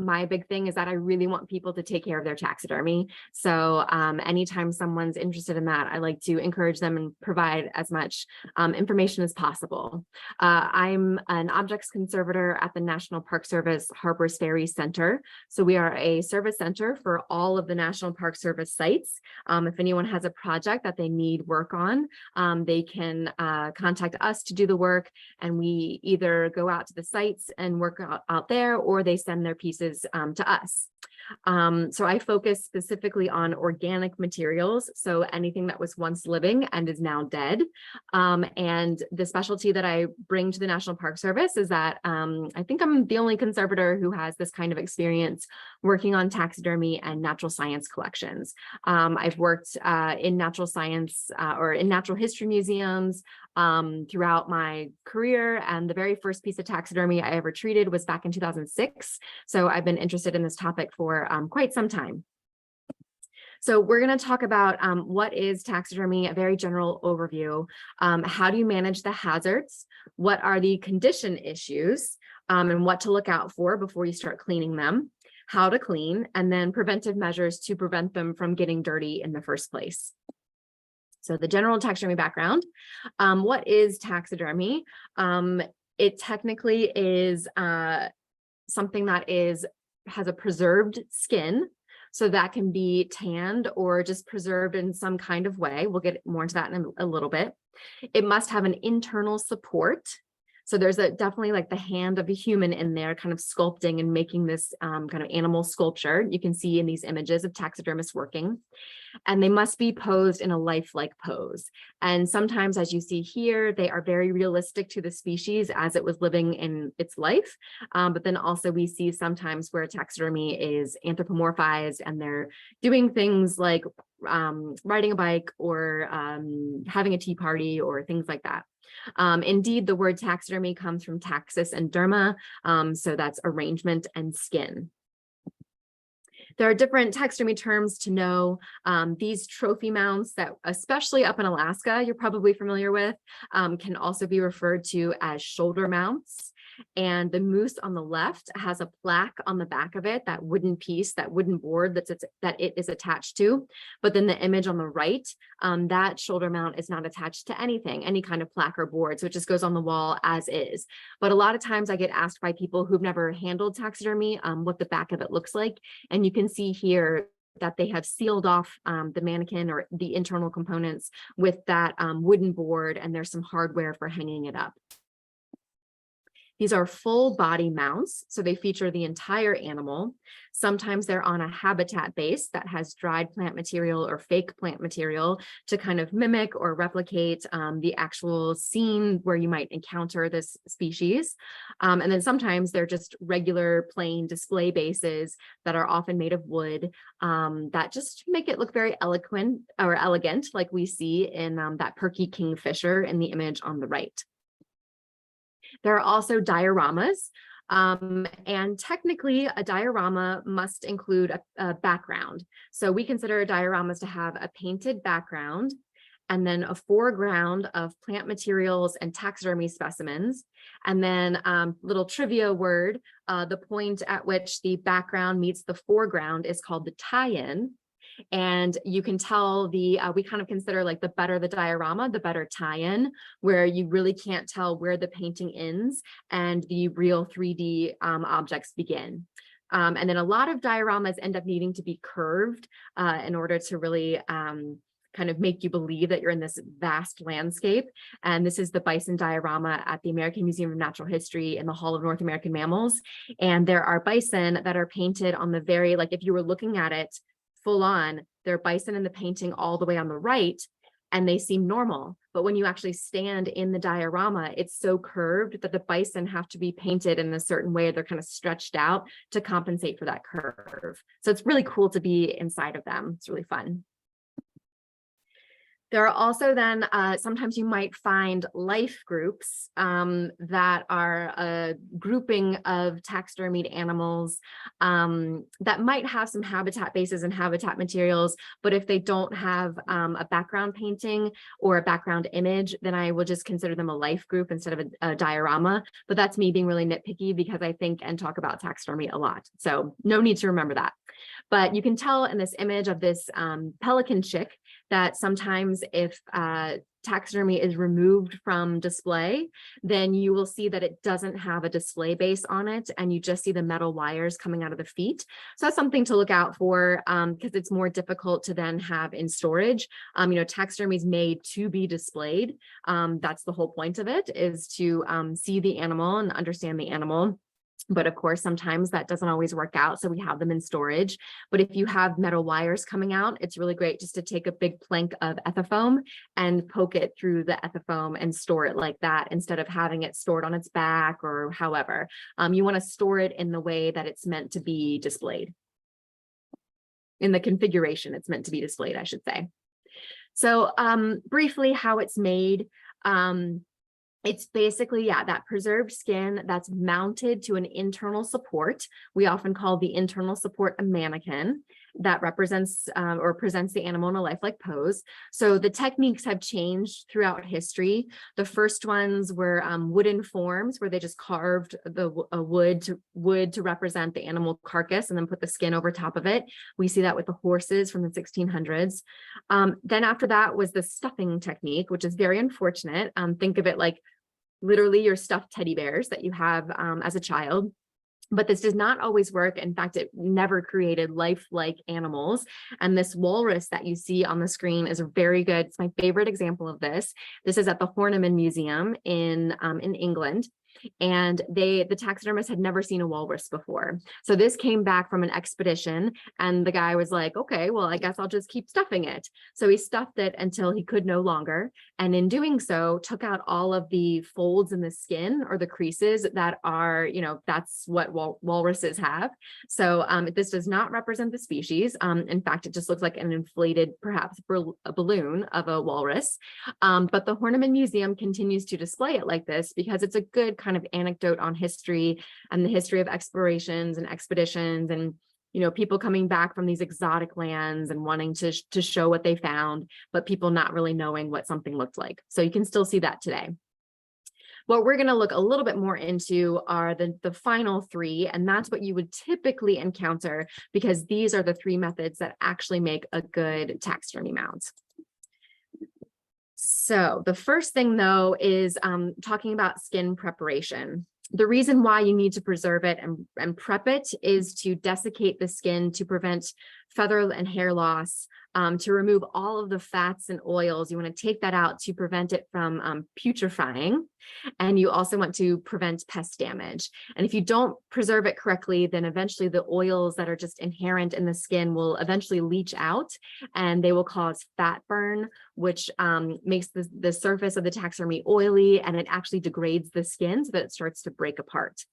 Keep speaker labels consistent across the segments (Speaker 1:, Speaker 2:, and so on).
Speaker 1: my big thing is that I really want people to take care of their taxidermy. So anytime someone's interested in that, I like to encourage them and provide as much information as possible. I'm an objects conservator at the National Park Service Harpers Ferry Center. So we are a service center for all of the National Park Service sites. If anyone has a project that they need work on, they can contact us to do the work, and we either go out to the sites and work out there, or they send their pieces to us. So I focus specifically on organic materials, so anything that was once living and is now dead. And the specialty that I bring to the National Park Service is that I think I'm the only conservator who has this kind of experience working on taxidermy and natural science collections. I've worked in natural science or in natural history museums throughout my career, and the very first piece of taxidermy I ever treated was back in 2006. So I've been interested in this topic for quite some time. So we're going to talk about what is taxidermy, a very general overview. How do you manage the hazards? What are the condition issues, and what to look out for before you start cleaning them? How to clean, and then preventive measures to prevent them from getting dirty in the first place. So the general taxidermy background. What is taxidermy? It technically is something that has a preserved skin. So that can be tanned or just preserved in some kind of way. We'll get more into that in a little bit. It must have an internal support. So there's definitely like the hand of a human in there kind of sculpting and making this kind of animal sculpture. You can see in these images of taxidermists working. And they must be posed in a lifelike pose. And sometimes, as you see here, they are very realistic to the species as it was living in its life. But then also we see sometimes where taxidermy is anthropomorphized and they're doing things like riding a bike or having a tea party or things like that. Indeed, the word taxidermy comes from taxis and derma, so that's arrangement and skin. There are different taxidermy terms to know. These trophy mounts that, especially up in Alaska, you're probably familiar with, can also be referred to as shoulder mounts. And the moose on the left has a plaque on the back of it, that wooden piece, that wooden board that it is attached to. But then the image on the right, that shoulder mount is not attached to anything, any kind of plaque or board. So it just goes on the wall as is. But a lot of times I get asked by people who've never handled taxidermy what the back of it looks like. And you can see here that they have sealed off the mannequin or the internal components with that wooden board, and there's some hardware for hanging it up. These are full body mounts, so they feature the entire animal. Sometimes they're on a habitat base that has dried plant material or fake plant material to kind of mimic or replicate the actual scene where you might encounter this species. And then sometimes they're just regular plain display bases that are often made of wood that just make it look very eloquent or elegant, like we see in that perky kingfisher in the image on the right. There are also dioramas, and technically a diorama must include a background. So we consider dioramas to have a painted background and then a foreground of plant materials and taxidermy specimens. And then little trivia word, the point at which the background meets the foreground is called the tie-in. And you can tell we kind of consider like the better the diorama, the better tie-in, where you really can't tell where the painting ends and the real 3D objects begin. And then a lot of dioramas end up needing to be curved in order to really kind of make you believe that you're in this vast landscape. And this is the bison diorama at the American Museum of Natural History in the Hall of North American Mammals. And there are bison that are painted on the very, like if you were looking at it full on, there are bison in the painting all the way on the right, and they seem normal. But when you actually stand in the diorama, it's so curved that the bison have to be painted in a certain way. They're kind of stretched out to compensate for that curve. So it's really cool to be inside of them. It's really fun. There are also then sometimes you might find life groups that are a grouping of taxidermied animals that might have some habitat bases and habitat materials, but if they don't have a background painting or a background image, then I will just consider them a life group instead of a diorama. But that's me being really nitpicky because I think and talk about taxidermy a lot. So no need to remember that. But you can tell in this image of this pelican chick that sometimes if taxidermy is removed from display, then you will see that it doesn't have a display base on it and you just see the metal wires coming out of the feet. So that's something to look out for because it's more difficult to then have in storage. Taxidermy is made to be displayed. That's the whole point of it, is to see the animal and understand the animal. But of course, sometimes that doesn't always work out. So we have them in storage. But if you have metal wires coming out, it's really great just to take a big plank of ethafoam and poke it through the ethafoam and store it like that instead of having it stored on its back or however. You want to store it in the way that it's meant to be displayed. In the configuration it's meant to be displayed, I should say. So briefly, how it's made. It's basically, that preserved skin that's mounted to an internal support. We often call the internal support a mannequin that represents or presents the animal in a lifelike pose. So the techniques have changed throughout history. The first ones were wooden forms where they just carved the wood to represent the animal carcass and then put the skin over top of it. We see that with the horses from the 1600s. Then after that was the stuffing technique, which is very unfortunate. Think of it like literally your stuffed teddy bears that you have as a child. But this does not always work. In fact, it never created lifelike animals. And this walrus that you see on the screen is a very good, it's my favorite example of this. This is at the Horniman Museum in England. And the taxidermist had never seen a walrus before. So this came back from an expedition and the guy was like, okay, well, I guess I'll just keep stuffing it. So he stuffed it until he could no longer. And in doing so, took out all of the folds in the skin or the creases that are, that's what walruses have. So this does not represent the species. In fact, it just looks like an inflated, perhaps a balloon of a walrus. But the Horniman Museum continues to display it like this because it's a good kind of anecdote on history and the history of explorations and expeditions and people coming back from these exotic lands and wanting to show what they found, but people not really knowing what something looked like. So you can still see that today. What we're going to look a little bit more into are the final three, and that's what you would typically encounter because these are the three methods that actually make a good taxidermy mount. So the first thing, though, is talking about skin preparation. The reason why you need to preserve it and prep it is to desiccate the skin to prevent feather and hair loss, to remove all of the fats and oils. You want to take that out to prevent it from putrefying. And you also want to prevent pest damage. And if you don't preserve it correctly, then eventually the oils that are just inherent in the skin will eventually leach out and they will cause fat burn, which makes the surface of the taxidermy oily, and it actually degrades the skin so that it starts to break apart.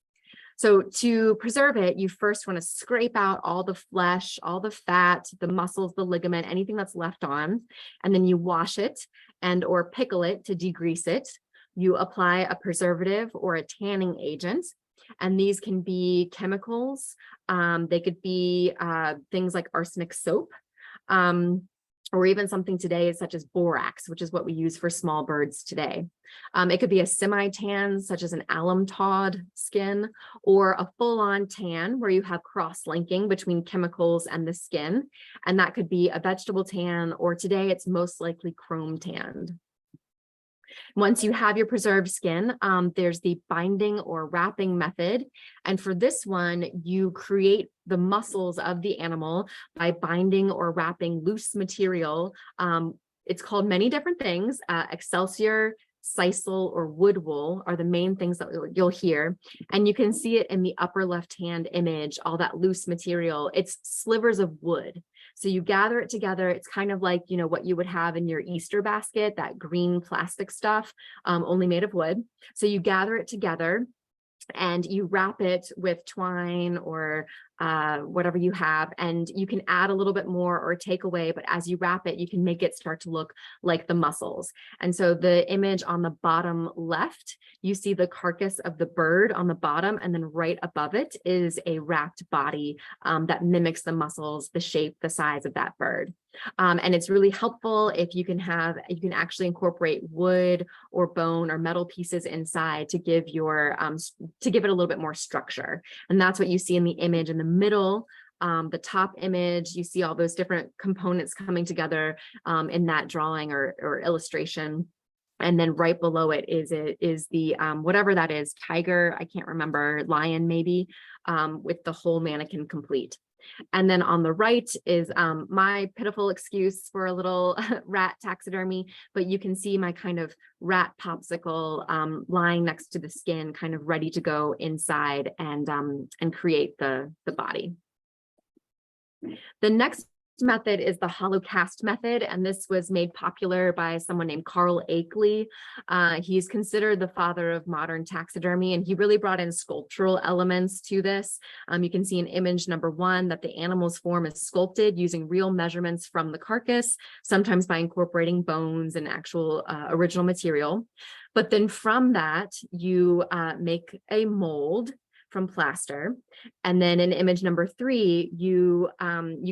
Speaker 1: So to preserve it, you first want to scrape out all the flesh, all the fat, the muscles, the ligament, anything that's left on, and then you wash it or pickle it to degrease it. You apply a preservative or a tanning agent, and these can be chemicals. They could be things like arsenic soap, or even something today such as borax, which is what we use for small birds today. It could be a semi-tan, such as an alum tawed skin, or a full-on tan where you have cross-linking between chemicals and the skin. And that could be a vegetable tan, or today it's most likely chrome tanned. Once you have your preserved skin, there's the binding or wrapping method. And for this one, you create the muscles of the animal by binding or wrapping loose material. It's called many different things. Excelsior, sisal, or wood wool are the main things that you'll hear. And you can see it in the upper left-hand image, all that loose material. It's slivers of wood. So you gather it together. It's kind of like, what you would have in your Easter basket, that green plastic stuff, only made of wood. So you gather it together and you wrap it with twine or whatever you have, and you can add a little bit more or take away, but as you wrap it, you can make it start to look like the muscles. And so the image on the bottom left, you see the carcass of the bird on the bottom, and then right above it is a wrapped body that mimics the muscles, the shape, the size of that bird. And it's really helpful if you can actually incorporate wood or bone or metal pieces inside to give to give it a little bit more structure. And that's what you see in the image in the middle. The top image, you see all those different components coming together in that drawing or illustration. And then right below it is the whatever that is, tiger, I can't remember, lion maybe, with the whole mannequin complete. And then on the right is my pitiful excuse for a little rat taxidermy, but you can see my kind of rat popsicle lying next to the skin, kind of ready to go inside and create the body. The next method is the hollow cast method, and this was made popular by someone named Carl Akeley. He's considered the father of modern taxidermy, and he really brought in sculptural elements to this. You can see in image number 1 that the animal's form is sculpted using real measurements from the carcass, sometimes by incorporating bones and actual original material. But then from that, you make a mold from plaster. And then in image number 3, you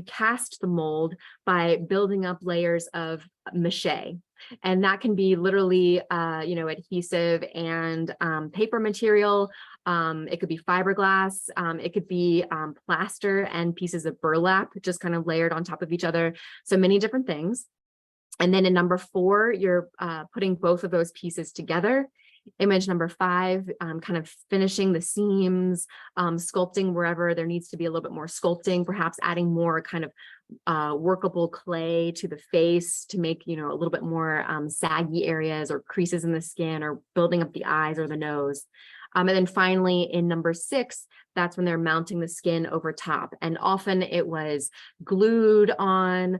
Speaker 1: cast the mold by building up layers of mache. And that can be literally, adhesive and paper material. It could be fiberglass. It could be plaster and pieces of burlap, just kind of layered on top of each other. So many different things. And then in number 4, you're putting both of those pieces together. Image number 5, kind of finishing the seams, sculpting wherever there needs to be a little bit more sculpting, perhaps adding more kind of workable clay to the face to make, a little bit more saggy areas or creases in the skin, or building up the eyes or the nose. And then finally in number 6, that's when they're mounting the skin over top. And often it was glued on,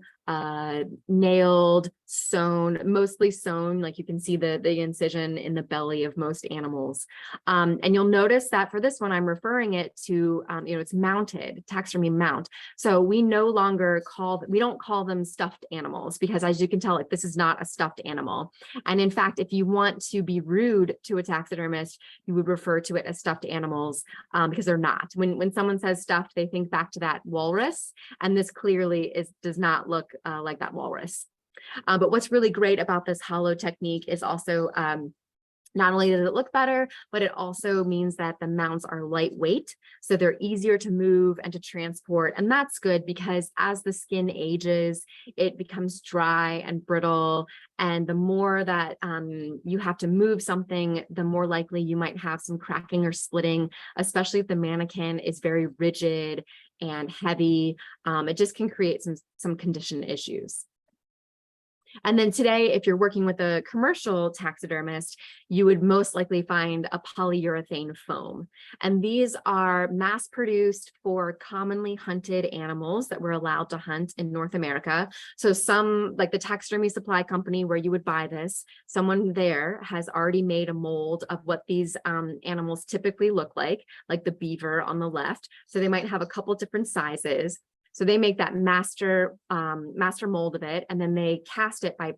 Speaker 1: nailed, sewn, mostly sewn, like you can see the incision in the belly of most animals. And you'll notice that for this one, I'm referring it to, it's mounted, taxidermy mount. So we don't call them stuffed animals, because as you can tell, like, this is not a stuffed animal. And in fact, if you want to be rude to a taxidermist, you would refer to it as stuffed animals, because they're not. When someone says stuffed, they think back to that walrus, and this clearly does not look like that walrus. But what's really great about this hollow technique is also not only does it look better, but it also means that the mounts are lightweight, so they're easier to move and to transport. And that's good, because as the skin ages, it becomes dry and brittle. And the more that you have to move something, the more likely you might have some cracking or splitting, especially if the mannequin is very rigid and heavy. It just can create some condition issues. And then today, if you're working with a commercial taxidermist, you would most likely find a polyurethane foam. And these are mass produced for commonly hunted animals that we're allowed to hunt in North America. So some, like the taxidermy supply company where you would buy this, someone there has already made a mold of what these animals typically look like the beaver on the left. So they might have a couple different sizes. So they make that master mold of it, and then they cast it by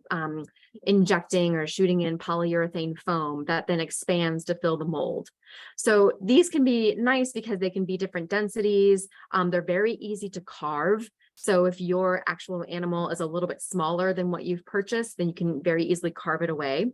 Speaker 1: injecting or shooting in polyurethane foam that then expands to fill the mold. So these can be nice because they can be different densities. They're very easy to carve. So if your actual animal is a little bit smaller than what you've purchased, then you can very easily carve it away.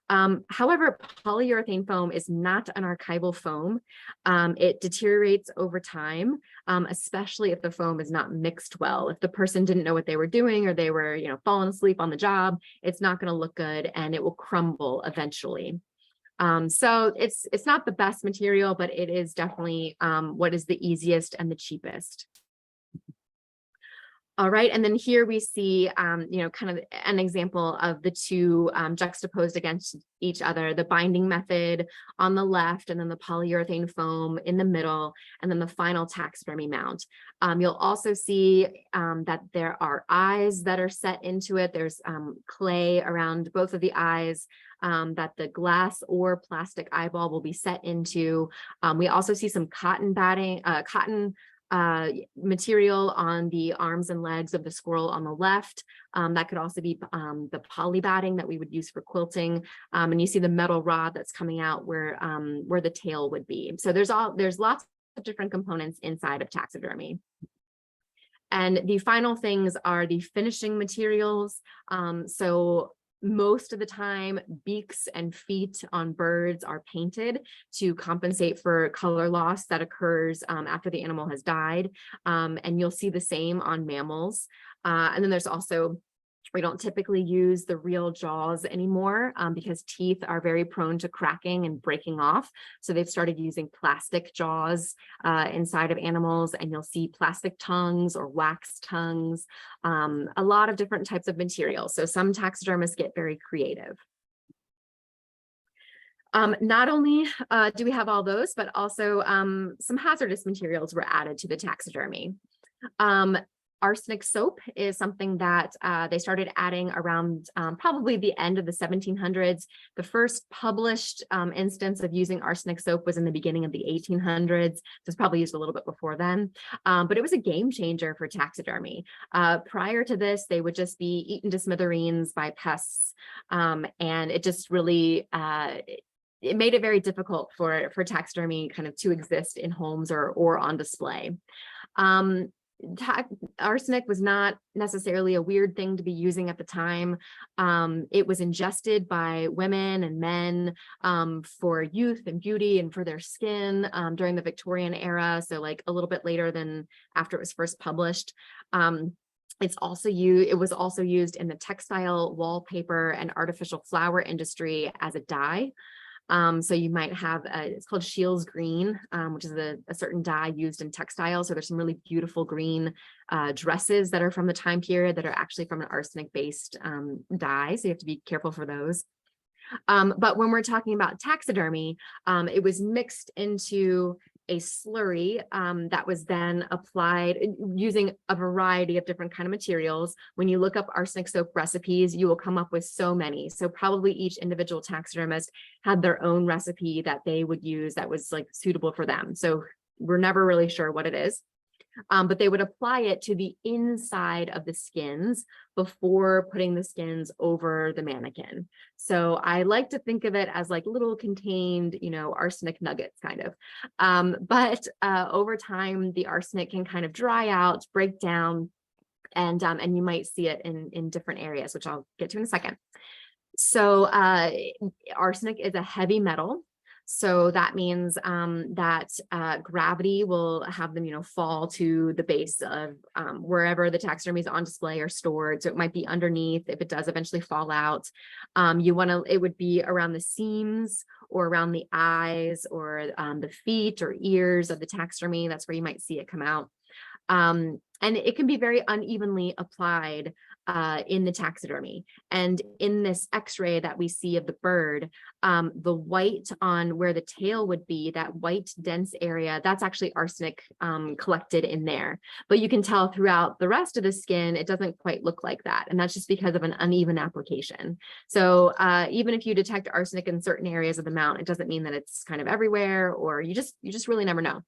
Speaker 1: However, polyurethane foam is not an archival foam. It deteriorates over time, especially if the foam is not mixed well. If the person didn't know what they were doing, or they were, falling asleep on the job, it's not going to look good, and it will crumble eventually. So it's not the best material, but it is definitely what is the easiest and the cheapest. All right, and then here we see, kind of an example of the two juxtaposed against each other, the binding method on the left, and then the polyurethane foam in the middle, and then the final taxidermy mount. You'll also see that there are eyes that are set into it. There's clay around both of the eyes that the glass or plastic eyeball will be set into. We also see some cotton batting, cotton material on the arms and legs of the squirrel on the left. That could also be the poly batting that we would use for quilting. And you see the metal rod that's coming out where the tail would be. So there's lots of different components inside of taxidermy. And the final things are the finishing materials. So most of the time, beaks and feet on birds are painted to compensate for color loss that occurs after the animal has died. And you'll see the same on mammals. And then there's also, we don't typically use the real jaws anymore because teeth are very prone to cracking and breaking off. So they've started using plastic jaws inside of animals, and you'll see plastic tongues or wax tongues, a lot of different types of materials. So some taxidermists get very creative. Not only do we have all those, but also some hazardous materials were added to the taxidermy. Arsenic soap is something that they started adding around probably the end of the 1700s. The first published instance of using arsenic soap was in the beginning of the 1800s. So it's probably used a little bit before then, but it was a game changer for taxidermy. Prior to this, they would just be eaten to smithereens by pests, and it just really it made it very difficult for taxidermy kind of to exist in homes or on display. Arsenic was not necessarily a weird thing to be using at the time. It was ingested by women and men for youth and beauty and for their skin during the Victorian era. So like a little bit later than after it was first published. It was also used in the textile, wallpaper, and artificial flower industry as a dye. So you might have, it's called Scheele's green, which is a certain dye used in textiles. So there's some really beautiful green dresses that are from the time period that are actually from an arsenic-based dye. So you have to be careful for those. But when we're talking about taxidermy, it was mixed into a slurry that was then applied using a variety of different kind of materials. When you look up arsenic soap recipes, you will come up with so many. So probably each individual taxidermist had their own recipe that they would use that was like suitable for them. So we're never really sure what it is. But they would apply it to the inside of the skins before putting the skins over the mannequin. So I like to think of it as like little contained, arsenic nuggets kind of. But over time, the arsenic can kind of dry out, break down, and you might see it in different areas, which I'll get to in a second. So arsenic is a heavy metal. So that means that gravity will have them, fall to the base of wherever the taxidermy is on display or stored. So it might be underneath if it does eventually fall out. It would be around the seams or around the eyes or the feet or ears of the taxidermy. That's where you might see it come out. And it can be very unevenly applied in the taxidermy. And in this x-ray that we see of the bird, the white on where the tail would be, that white dense area, that's actually arsenic collected in there. But you can tell throughout the rest of the skin, it doesn't quite look like that. And that's just because of an uneven application. So even if you detect arsenic in certain areas of the mount, it doesn't mean that it's kind of everywhere, or you just really never know.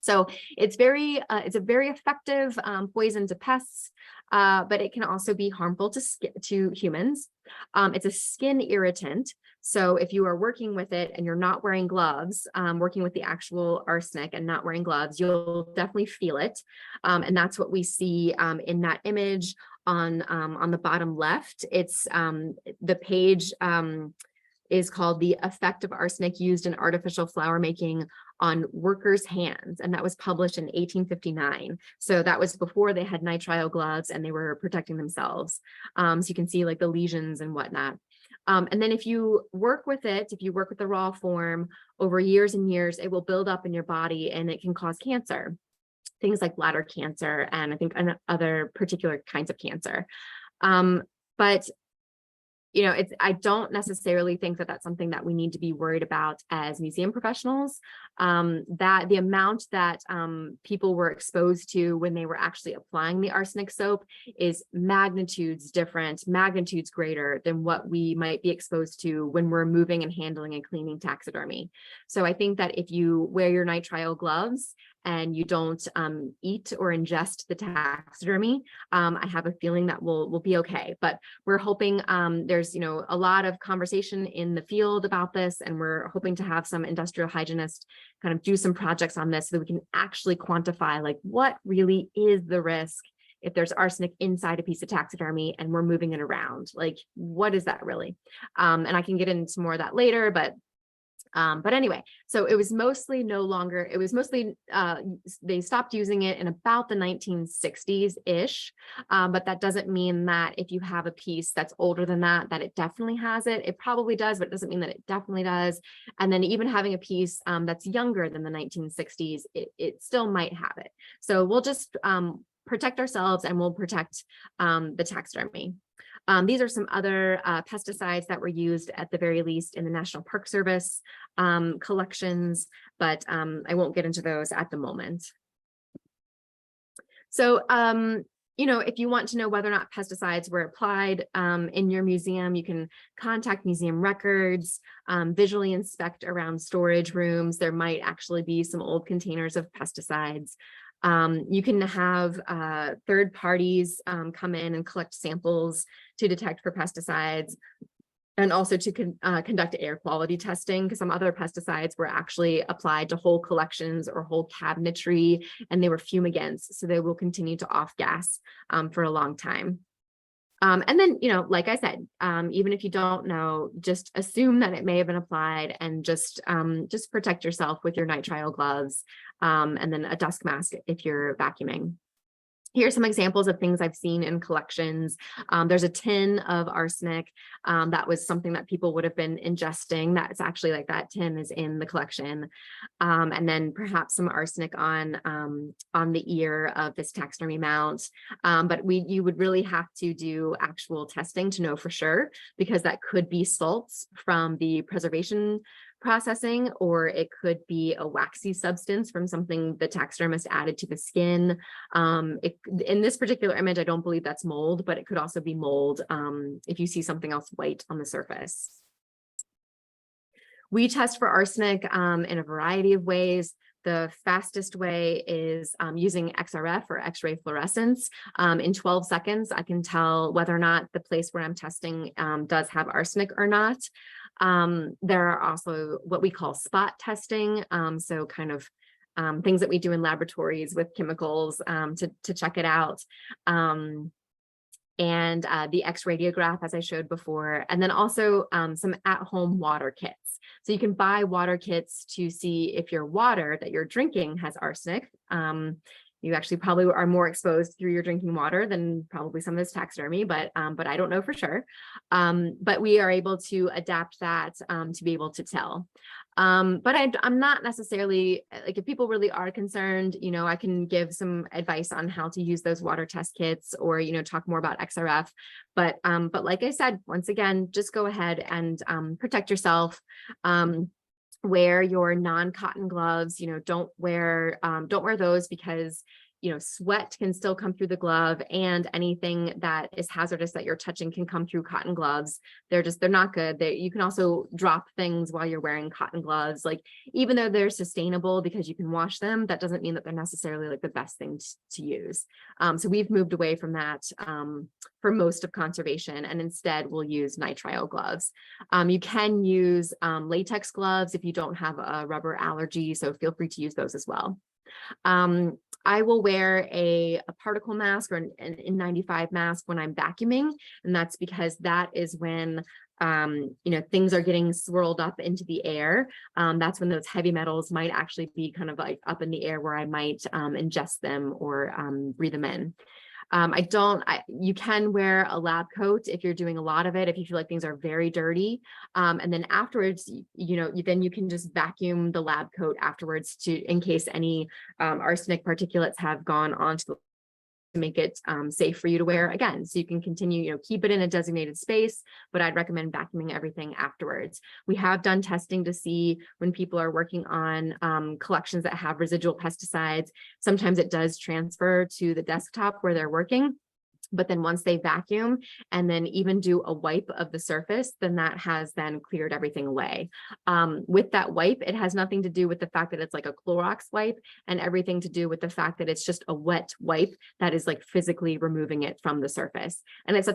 Speaker 1: So it's a very effective poison to pests, but it can also be harmful to humans. It's a skin irritant. So if you are working with it and you're not wearing gloves, working with the actual arsenic and not wearing gloves, you'll definitely feel it. And that's what we see in that image on the bottom left. It's the page is called "The Effect of Arsenic Used in Artificial Flower Making on Workers' Hands," and that was published in 1859. So that was before they had nitrile gloves and they were protecting themselves. So you can see like the lesions and whatnot. And then if you work with the raw form over years and years, it will build up in your body and it can cause cancer, things like bladder cancer and I think other particular kinds of cancer. But I don't necessarily think that that's something that we need to be worried about as museum professionals. That the amount that people were exposed to when they were actually applying the arsenic soap is magnitudes greater than what we might be exposed to when we're moving and handling and cleaning taxidermy. So I think that if you wear your nitrile gloves and you don't eat or ingest the taxidermy, I have a feeling that we'll be okay. But we're hoping there's a lot of conversation in the field about this, and we're hoping to have some industrial hygienists kind of do some projects on this so that we can actually quantify like what really is the risk if there's arsenic inside a piece of taxidermy and we're moving it around. Like, what is that really? And I can get into more of that later, but anyway, so it was mostly they stopped using it in about the 1960s-ish. But that doesn't mean that if you have a piece that's older than that, that it definitely has it. It probably does, but it doesn't mean that it definitely does. And then even having a piece that's younger than the 1960s, it still might have it. So we'll just protect ourselves, and we'll protect the taxidermy. These are some other pesticides that were used at the very least in the National Park Service collections, but I won't get into those at the moment. So, if you want to know whether or not pesticides were applied in your museum, you can contact museum records, visually inspect around storage rooms. There might actually be some old containers of pesticides. You can have third parties come in and collect samples to detect for pesticides, and also to conduct air quality testing, because some other pesticides were actually applied to whole collections or whole cabinetry, and they were fumigants, so they will continue to off gas for a long time. And then, like I said, even if you don't know, just assume that it may have been applied, and just protect yourself with your nitrile gloves, and then a dust mask if you're vacuuming. Here's some examples of things I've seen in collections. There's a tin of arsenic. That was something that people would have been ingesting. That's actually like that tin is in the collection. And then perhaps some arsenic on the ear of this taxidermy mount. But you would really have to do actual testing to know for sure, because that could be salts from the preservation processing, or it could be a waxy substance from something the taxidermist added to the skin. In this particular image, I don't believe that's mold, but it could also be mold if you see something else white on the surface. We test for arsenic in a variety of ways. The fastest way is using XRF, or X-ray fluorescence. In 12 seconds, I can tell whether or not the place where I'm testing does have arsenic or not. There are also what we call spot testing. So kind of things that we do in laboratories with chemicals to check it out. And the X-radiograph, as I showed before, and then also some at-home water kits. So you can buy water kits to see if your water that you're drinking has arsenic. You actually probably are more exposed through your drinking water than probably some of this taxidermy, but I don't know for sure. But we are able to adapt that to be able to tell. But I'm not necessarily, like, if people really are concerned, I can give some advice on how to use those water test kits, or, talk more about XRF. But like I said, once again, just go ahead and protect yourself. Wear your non-cotton gloves. Don't wear those, because sweat can still come through the glove, and anything that is hazardous that you're touching can come through cotton gloves. They're not good. You can also drop things while you're wearing cotton gloves. Like, even though they're sustainable because you can wash them, that doesn't mean that they're necessarily like the best thing to use. So we've moved away from that for most of conservation, and instead we'll use nitrile gloves. You can use latex gloves if you don't have a rubber allergy, so feel free to use those as well. I will wear a particle mask or an N95 mask when I'm vacuuming, and that's because that is when things are getting swirled up into the air. That's when those heavy metals might actually be kind of like up in the air, where I might ingest them or breathe them in. You can wear a lab coat if you're doing a lot of it, if you feel like things are very dirty. And then afterwards, then you can just vacuum the lab coat afterwards in case any arsenic particulates have gone onto the to make it safe for you to wear again. So you can continue, keep it in a designated space, but I'd recommend vacuuming everything afterwards. We have done testing to see when people are working on collections that have residual pesticides, sometimes it does transfer to the desktop where they're working. But then once they vacuum and then even do a wipe of the surface, then that has then cleared everything away. With that wipe, it has nothing to do with the fact that it's like a Clorox wipe, and everything to do with the fact that it's just a wet wipe that is like physically removing it from the surface. And it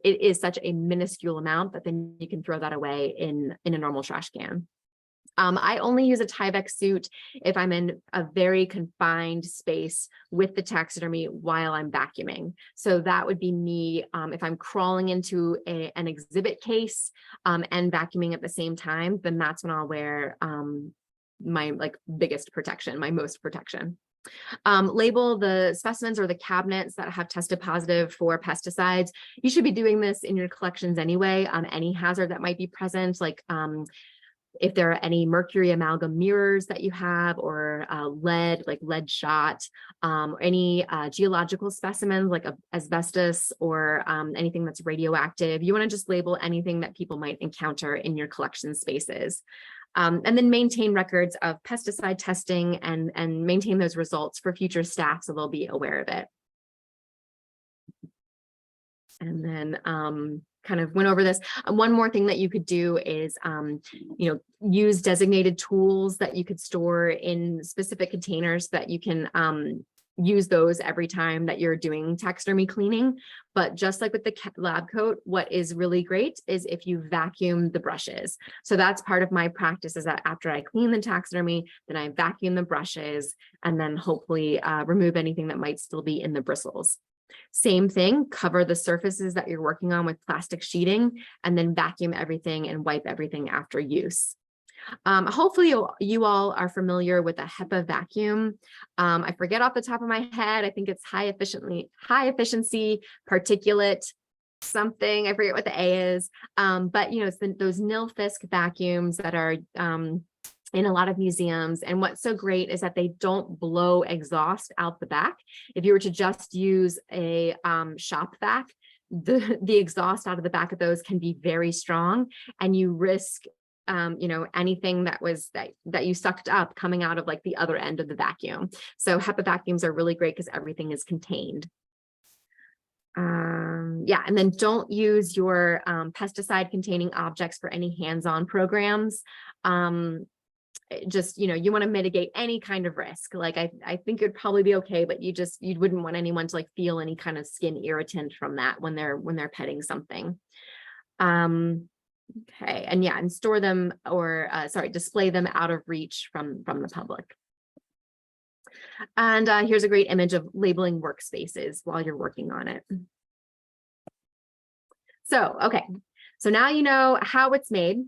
Speaker 1: is such a minuscule amount that then you can throw that away in a normal trash can. I only use a Tyvek suit if I'm in a very confined space with the taxidermy while I'm vacuuming. So that would be me if I'm crawling into an exhibit case and vacuuming at the same time, then that's when I'll wear my like biggest protection, my most protection. Label the specimens or the cabinets that have tested positive for pesticides. You should be doing this in your collections anyway. Any hazard that might be present, like if there are any mercury amalgam mirrors that you have, or lead, like lead shot, any geological specimens like asbestos or anything that's radioactive. You want to just label anything that people might encounter in your collection spaces. And then maintain records of pesticide testing and maintain those results for future staff so they'll be aware of it. And then kind of went over this. One more thing that you could do is, use designated tools that you could store in specific containers that you can use those every time that you're doing taxidermy cleaning. But just like with the lab coat, what is really great is if you vacuum the brushes. So that's part of my practice, is that after I clean the taxidermy, then I vacuum the brushes and then hopefully remove anything that might still be in the bristles. Same thing, cover the surfaces that you're working on with plastic sheeting and then vacuum everything and wipe everything after use. Hopefully you all are familiar with a HEPA vacuum. I forget off the top of my head, I think it's high efficiency particulate something, I forget what the A is, but it's those Nilfisk vacuums that are in a lot of museums. And what's so great is that they don't blow exhaust out the back. If you were to just use a shop vac, the exhaust out of the back of those can be very strong, and you risk anything that you sucked up coming out of like the other end of the vacuum. So HEPA vacuums are really great because everything is contained. And then don't use your pesticide containing objects for any hands-on programs. Just, you want to mitigate any kind of risk. Like I think it'd probably be okay, but you wouldn't want anyone to like feel any kind of skin irritant from that when they're petting something. Okay, and store them or display them out of reach from the public. And here's a great image of labeling workspaces while you're working on it. So, okay, so now you know how it's made.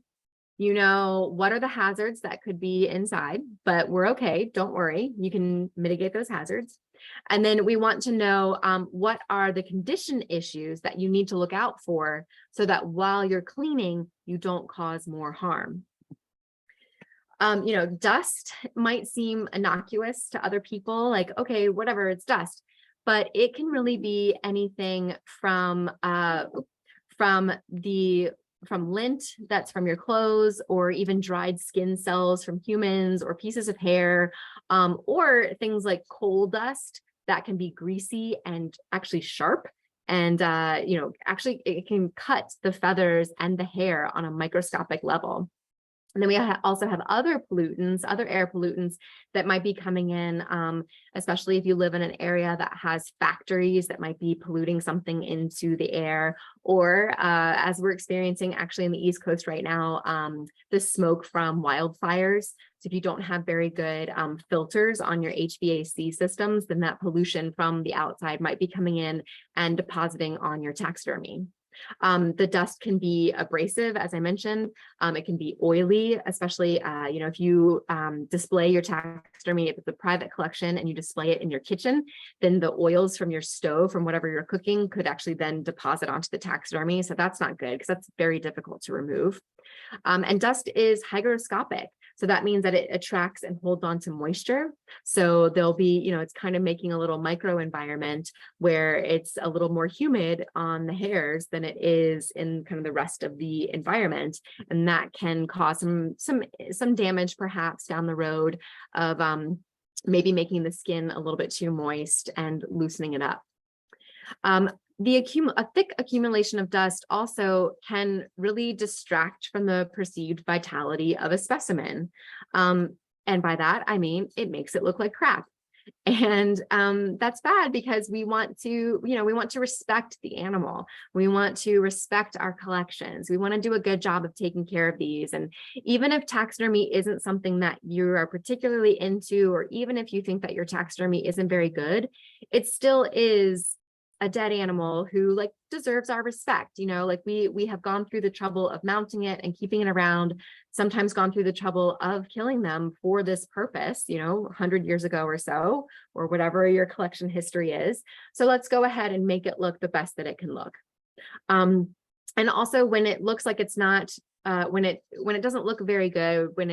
Speaker 1: You know what are the hazards that could be inside, but we're okay. Don't worry, you can mitigate those hazards. And then we want to know what are the condition issues that you need to look out for so that while you're cleaning, you don't cause more harm. Dust might seem innocuous to other people, like, okay, whatever, it's dust, but it can really be anything from lint that's from your clothes, or even dried skin cells from humans, or pieces of hair, or things like coal dust that can be greasy and actually sharp. And, actually it can cut the feathers and the hair on a microscopic level. And then we also have other pollutants, other air pollutants that might be coming in, especially if you live in an area that has factories that might be polluting something into the air, or as we're experiencing actually in the East Coast right now, the smoke from wildfires. So if you don't have very good filters on your HVAC systems, then that pollution from the outside might be coming in and depositing on your taxidermy. The dust can be abrasive, as I mentioned. It can be oily, especially, if you display your taxidermy, if it's a private collection and you display it in your kitchen, then the oils from your stove, from whatever you're cooking, could actually then deposit onto the taxidermy. So that's not good because that's very difficult to remove. And dust is hygroscopic. So that means that it attracts and holds on to moisture. So there'll be, it's kind of making a little micro environment where it's a little more humid on the hairs than it is in kind of the rest of the environment. And that can cause some damage perhaps down the road of maybe making the skin a little bit too moist and loosening it up. A thick accumulation of dust also can really distract from the perceived vitality of a specimen. And by that, I mean, it makes it look like crap. And that's bad because we want to, we want to respect the animal. We want to respect our collections. We want to do a good job of taking care of these. And even if taxidermy isn't something that you are particularly into, or even if you think that your taxidermy isn't very good, it still is a dead animal who like deserves our respect. Like we have gone through the trouble of mounting it and keeping it around, sometimes gone through the trouble of killing them for this purpose, 100 years ago or so, or whatever your collection history is. So let's go ahead and make it look the best that it can look. And also when it looks like it's not, when it doesn't look very good, when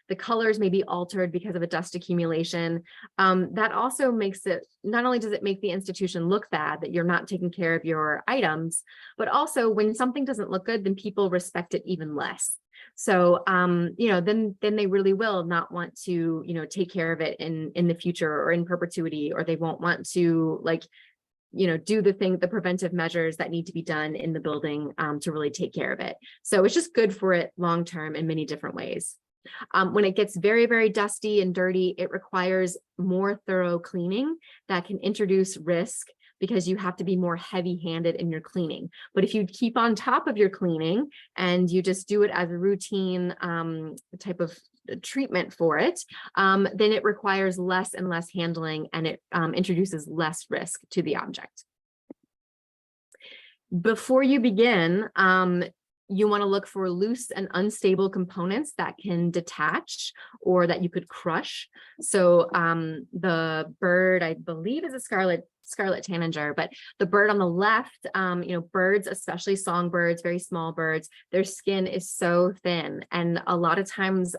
Speaker 1: the colors may be altered because of a dust accumulation, that also makes it, not only does it make the institution look bad that you're not taking care of your items, but also when something doesn't look good, then people respect it even less. So, then they really will not want to, take care of it in the future or in perpetuity, or they won't want to do the preventive measures that need to be done in the building to really take care of it. So it's just good for it long-term in many different ways. When it gets very, very dusty and dirty, it requires more thorough cleaning that can introduce risk because you have to be more heavy-handed in your cleaning. But if you keep on top of your cleaning and you just do it as a routine type of treatment for it, then it requires less and less handling, and it introduces less risk to the object. Before you begin, you want to look for loose and unstable components that can detach or that you could crush. So the bird, I believe, is a scarlet tanager, but the bird on the left, birds, especially songbirds, very small birds, their skin is so thin. And a lot of times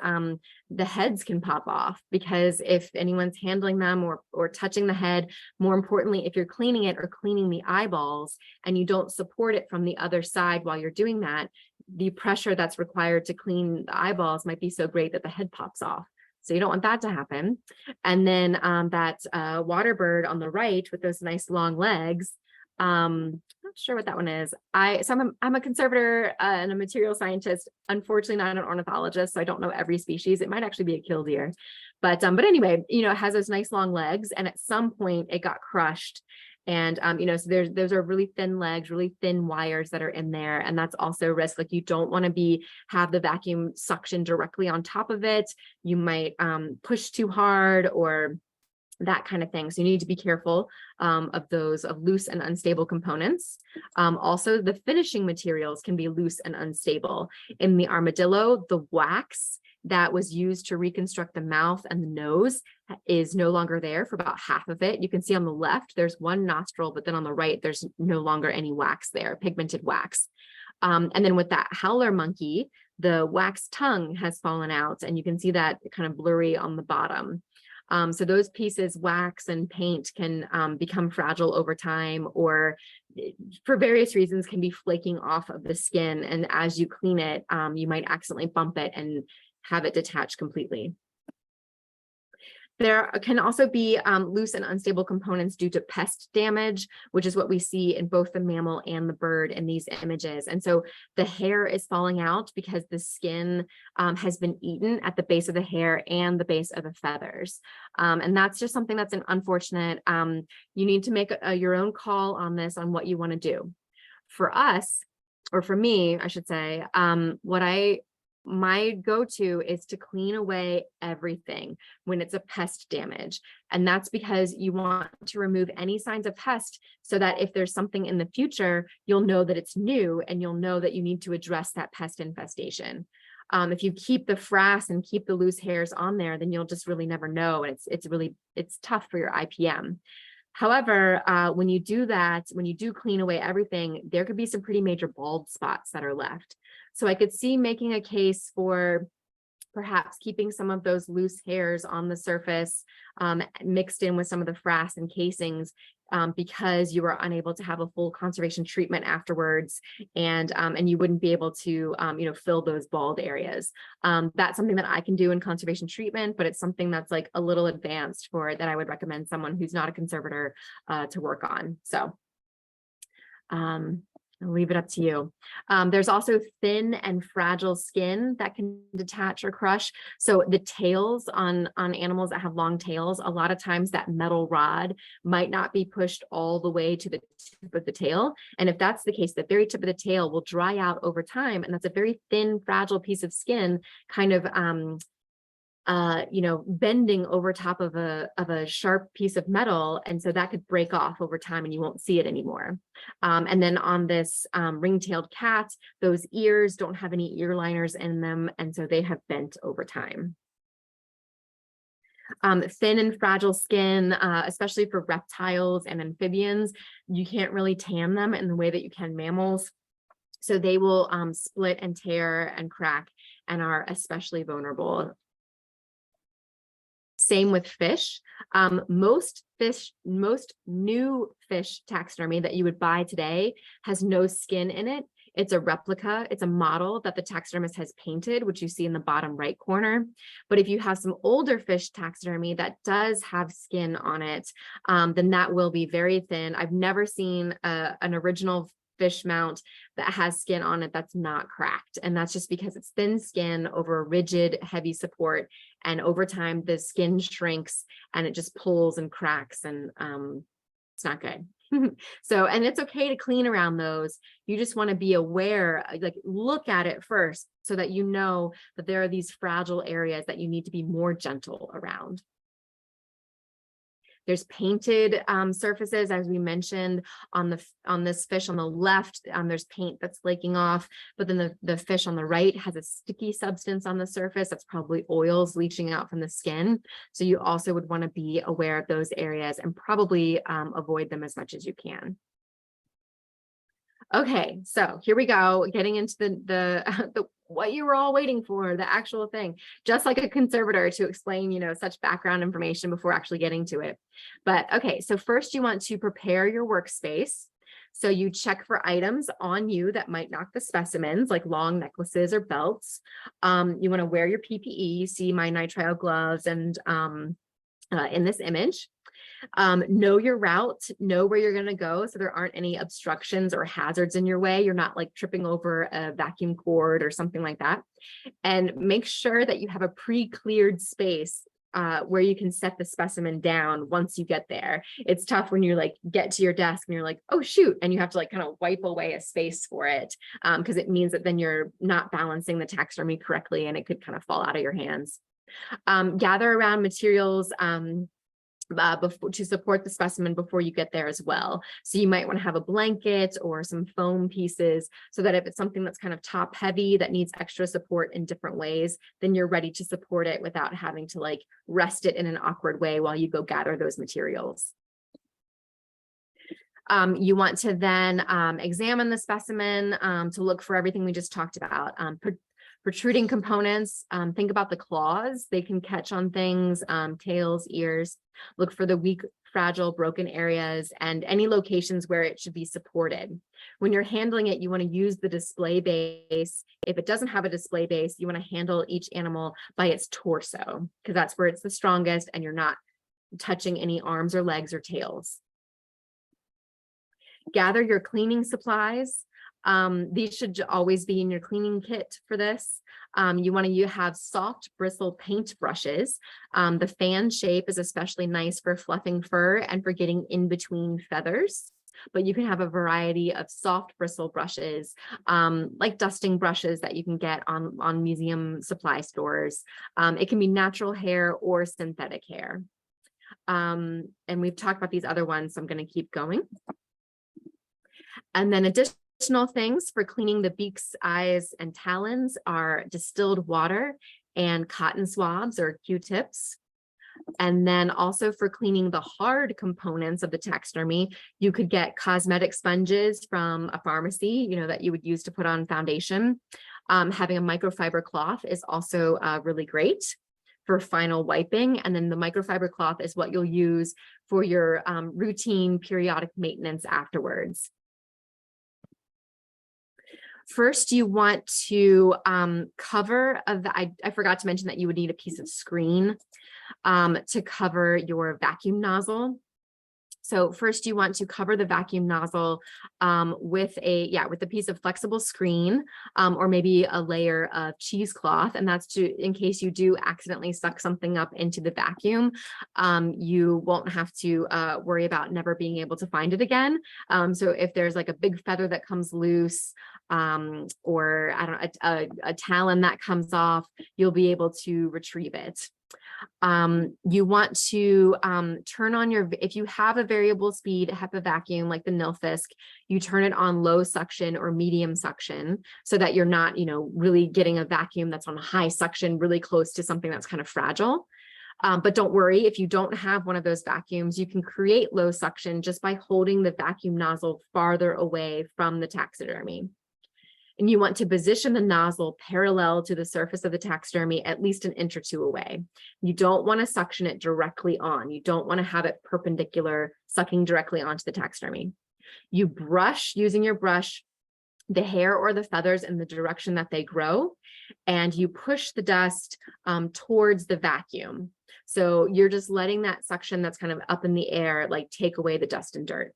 Speaker 1: the heads can pop off because if anyone's handling them or touching the head, more importantly, if you're cleaning it or cleaning the eyeballs and you don't support it from the other side while you're doing that, the pressure that's required to clean the eyeballs might be so great that the head pops off. So you don't want that to happen. And then that water bird on the right with those nice long legs, I'm not sure what that one is. I'm a conservator and a material scientist, unfortunately not an ornithologist, so I don't know every species. It might actually be a killdeer. But anyway, it has those nice long legs, and at some point it got crushed. And, so those are really thin legs, really thin wires that are in there. And that's also a risk. Like you don't want to have the vacuum suction directly on top of it. You might push too hard or that kind of thing. So you need to be careful of loose and unstable components. Also, the finishing materials can be loose and unstable. In the armadillo, the wax that was used to reconstruct the mouth and the nose is no longer there for about half of it. You can see on the left, there's one nostril, but then on the right, there's no longer any wax there, pigmented wax. And then with that howler monkey, the wax tongue has fallen out, and you can see that kind of blurry on the bottom. So those pieces, wax and paint, can become fragile over time, or for various reasons can be flaking off of the skin. And as you clean it, you might accidentally bump it and have it detach completely. There can also be loose and unstable components due to pest damage, which is what we see in both the mammal and the bird in these images. And so the hair is falling out because the skin has been eaten at the base of the hair and the base of the feathers. And that's just something that's unfortunate. You need to make your own call on this, on what you want to do. For us, or for me, I should say, my go-to is to clean away everything when it's a pest damage. And that's because you want to remove any signs of pest so that if there's something in the future, you'll know that it's new and you'll know that you need to address that pest infestation. If you keep the frass and keep the loose hairs on there, then you'll just really never know. And it's tough for your IPM. However, when you do that, when you do clean away everything, there could be some pretty major bald spots that are left. So I could see making a case for perhaps keeping some of those loose hairs on the surface mixed in with some of the frass and casings because you were unable to have a full conservation treatment afterwards, and you wouldn't be able to fill those bald areas. That's something that I can do in conservation treatment, but it's something that's like a little advanced that I would recommend someone who's not a conservator to work on. So I'll leave it up to you. There's also thin and fragile skin that can detach or crush. So the tails on animals that have long tails, a lot of times that metal rod might not be pushed all the way to the tip of the tail. And if that's the case, the very tip of the tail will dry out over time. And that's a very thin, fragile piece of skin, kind of bending over top of a sharp piece of metal. And so that could break off over time and you won't see it anymore. And then on this ring-tailed cat, those ears don't have any ear liners in them. And so they have bent over time. Thin and fragile skin, especially for reptiles and amphibians, you can't really tan them in the way that you can mammals. So they will split and tear and crack and are especially vulnerable. Same with fish. Most new fish taxidermy that you would buy today has no skin in it. It's a replica. It's a model that the taxidermist has painted, which you see in the bottom right corner. But if you have some older fish taxidermy that does have skin on it, then that will be very thin. I've never seen an original fish mount that has skin on it that's not cracked. And that's just because it's thin skin over a rigid, heavy support. And over time, the skin shrinks and it just pulls and cracks, and it's not good. So, and it's okay to clean around those. You just want to be aware, like look at it first so that you know that there are these fragile areas that you need to be more gentle around. There's painted surfaces, as we mentioned, on this fish on the left. There's paint that's flaking off, but then the fish on the right has a sticky substance on the surface. That's probably oils leaching out from the skin. So you also would want to be aware of those areas and probably avoid them as much as you can. Okay, so here we go, getting into the what you were all waiting for, the actual thing, just like a conservator to explain, such background information before actually getting to it. But okay, so first you want to prepare your workspace. So you check for items on you that might knock the specimens, like long necklaces or belts. You want to wear your PPE. You see my nitrile gloves and in this image. Know your route, know where you're going to go so there aren't any obstructions or hazards in your way. You're not like tripping over a vacuum cord or something like that. And make sure that you have a pre-cleared space where you can set the specimen down once you get there. It's tough when you like get to your desk and you're like, oh shoot, and you have to like kind of wipe away a space for it because it means that then you're not balancing the taxidermy correctly and it could kind of fall out of your hands. Gather around materials to support the specimen before you get there as well. So you might want to have a blanket or some foam pieces so that if it's something that's kind of top heavy that needs extra support in different ways, then you're ready to support it without having to like rest it in an awkward way while you go gather those materials. You want to then examine the specimen to look for everything we just talked about. Protruding components, think about the claws. They can catch on things, tails, ears. Look for the weak, fragile, broken areas and any locations where it should be supported. When you're handling it, you want to use the display base. If it doesn't have a display base, you want to handle each animal by its torso because that's where it's the strongest and you're not touching any arms or legs or tails. Gather your cleaning supplies. These should always be in your cleaning kit for this. You want to have soft bristle paint brushes. The fan shape is especially nice for fluffing fur and for getting in between feathers. But you can have a variety of soft bristle brushes, like dusting brushes that you can get on museum supply stores. It can be natural hair or synthetic hair. And we've talked about these other ones, so I'm going to keep going. And then additional things for cleaning the beaks, eyes, and talons are distilled water and cotton swabs or Q-tips. And then also for cleaning the hard components of the taxidermy, you could get cosmetic sponges from a pharmacy, that you would use to put on foundation. Having a microfiber cloth is also really great for final wiping. And then the microfiber cloth is what you'll use for your routine periodic maintenance afterwards. First, you want to cover, I forgot to mention that you would need a piece of screen to cover your vacuum nozzle. So first you want to cover the vacuum nozzle with a piece of flexible screen or maybe a layer of cheesecloth. And that's in case you do accidentally suck something up into the vacuum, you won't have to worry about never being able to find it again. So if there's like a big feather that comes loose, or I don't know, a talon that comes off, you'll be able to retrieve it. You want to turn on if you have a variable speed HEPA vacuum like the Nilfisk, you turn it on low suction or medium suction so that you're not, really getting a vacuum that's on high suction, really close to something that's kind of fragile. But don't worry, if you don't have one of those vacuums, you can create low suction just by holding the vacuum nozzle farther away from the taxidermy. And you want to position the nozzle parallel to the surface of the taxidermy at least an inch or two away. You don't want to suction it directly on. You don't want to have it perpendicular, sucking directly onto the taxidermy. You brush, using your brush, the hair or the feathers in the direction that they grow, and you push the dust towards the vacuum. So you're just letting that suction that's kind of up in the air, like take away the dust and dirt.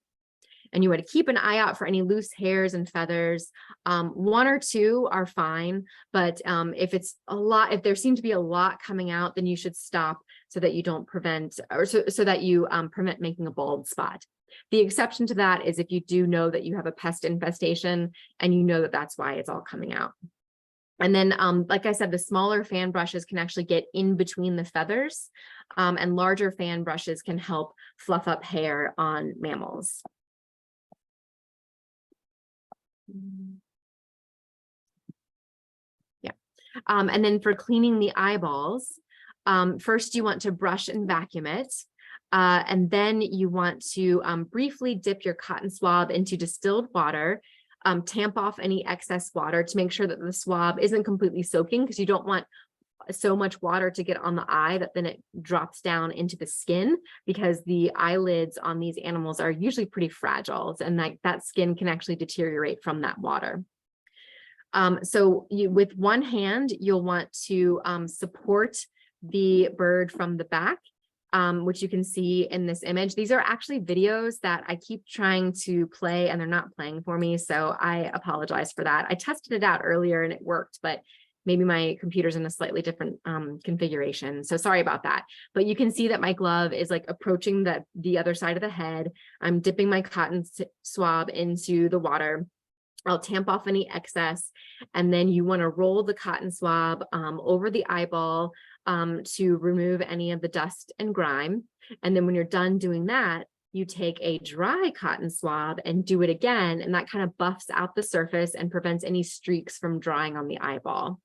Speaker 1: And you want to keep an eye out for any loose hairs and feathers. One or two are fine, but if it's a lot, if there seems to be a lot coming out, then you should stop so that you don't prevent, or so that you prevent making a bald spot. The exception to that is if you do know that you have a pest infestation and you know that that's why it's all coming out. And then, like I said, the smaller fan brushes can actually get in between the feathers, and larger fan brushes can help fluff up hair on mammals. Yeah. And then for cleaning the eyeballs, first you want to brush and vacuum it. And then you want to briefly dip your cotton swab into distilled water, tamp off any excess water to make sure that the swab isn't completely soaking, because you don't want so much water to get on the eye that then it drops down into the skin, because the eyelids on these animals are usually pretty fragile, and that skin can actually deteriorate from that water. So with one hand, you'll want to support the bird from the back, which you can see in this image. These are actually videos that I keep trying to play and they're not playing for me, so I apologize for that. I tested it out earlier and it worked, but maybe my computer's in a slightly different configuration. So sorry about that. But you can see that my glove is like approaching the other side of the head. I'm dipping my cotton swab into the water. I'll tamp off any excess. And then you want to roll the cotton swab over the eyeball to remove any of the dust and grime. And then when you're done doing that, you take a dry cotton swab and do it again. And that kind of buffs out the surface and prevents any streaks from drying on the eyeball.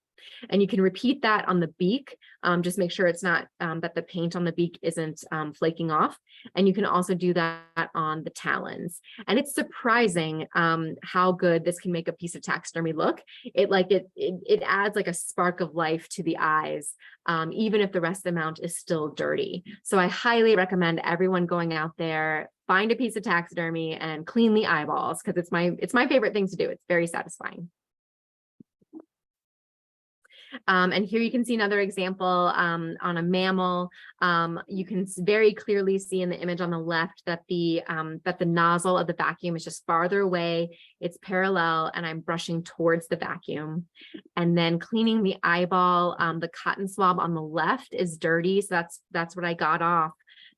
Speaker 1: And you can repeat that on the beak. Just make sure it's not that the paint on the beak isn't flaking off. And you can also do that on the talons. And it's surprising how good this can make a piece of taxidermy look. It adds like a spark of life to the eyes, even if the rest of the mount is still dirty. So I highly recommend everyone going out there, find a piece of taxidermy and clean the eyeballs, because it's my favorite thing to do. It's very satisfying. And here you can see another example on a mammal. You can very clearly see in the image on the left that the nozzle of the vacuum is just farther away. It's parallel, and I'm brushing towards the vacuum. And then cleaning the eyeball, the cotton swab on the left is dirty, so that's what I got off